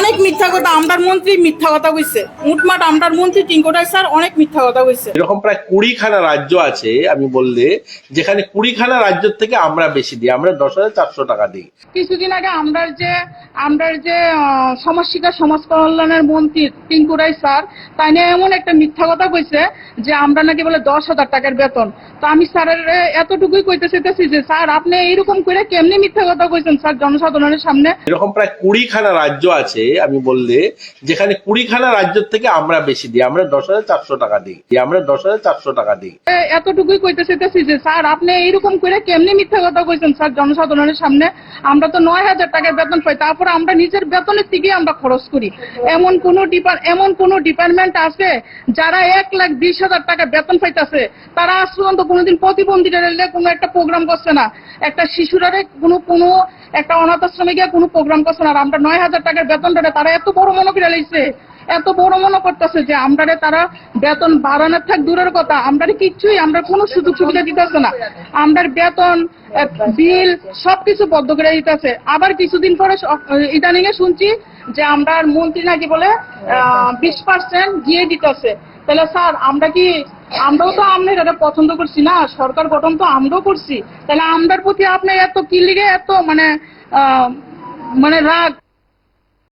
অনেক মিথ্যা কথা আমরার মন্ত্রী মিথ্যা কথা কইছে, মুটমাট আমরার মন্ত্রী টিঙ্কটাই স্যার অনেক মিথ্যা কথা কইছে। এরকম প্রায় 20খানা রাজ্য আছে আমি বললে, যেখানে 20খানা রাজ্য থেকে আমরা বেশি দিই, আমরা 10,400 টাকা দিই। কিছুদিন আগে আমরার যে সমাজশিক্ষা সমাজ কল্যাণের মন্ত্রী টিঙ্কুরাই স্যার তাই নিয়ে এমন একটা মিথ্যা কথা কইছে যে আমরা নাকি বলে 10,000 টাকার বেতন। তো আমি স্যারের এতটুকুই কইতে চাইতেছি যে স্যার আপনি এইরকম করে কেমনি মিথ্যা কথা কইছেন স্যার জনসাধারণের সামনে। এরকম প্রায় 20খানা রাজ্য আছে আমি বললে, যেখানে 20খানা রাজ্য থেকে আমরা বেশি দিই, আমরা 10,400 টাকা দিই, আমরা 10,400 টাকা দিই। এতটুকুই কইতে চাইতেছি যে স্যার আপনি এইরকম করে কেমনি মিথ্যা কথা কইছেন স্যার জনসাধারণের সামনে। আমরা তো 9,000 টাকার বেতন পাই, তারপর আমরা নিজের বেতনের থেকে আমরা খরচ করি। এমন কোন ডিপার্টমেন্ট আছে যারা 1,20,000 টাকা বেতন পাইতেছে, তারা আজ পর্যন্ত কোনোদিন প্রতিবন্ধীরা কোনো একটা প্রোগ্রাম করছে না, একটা শিশুরারে কোনো একটা অনাথ আশ্রমে গিয়ে কোনো প্রোগ্রাম করছে না। আর আমরা 9,000 টাকার বেতনটা তারা এত বড় মনে করে লাইছে, এত বড় মনে করতেছে যে আমরা তারা বেতন বাড়ানোর থাক দূরের কথা, আমরা কিচ্ছুই আমরা কোনো সুযোগ সুবিধা দিতেছে না। আমরা বেতন বিল সবকিছু বদ্ধ করে দিতেছে। আবার কিছুদিন পরে ইদানিং এ শুনছি যে আমরা মন্ত্রী নাকি বলে 20% দিয়ে দিতেছে। তাহলে স্যার আমরাও তো আপনার এটা পছন্দ করছি না, সরকার গঠন তো আমরাও করছি, তাহলে আমরার প্রতি আপনি এত কি লিগে এত মানে রাগ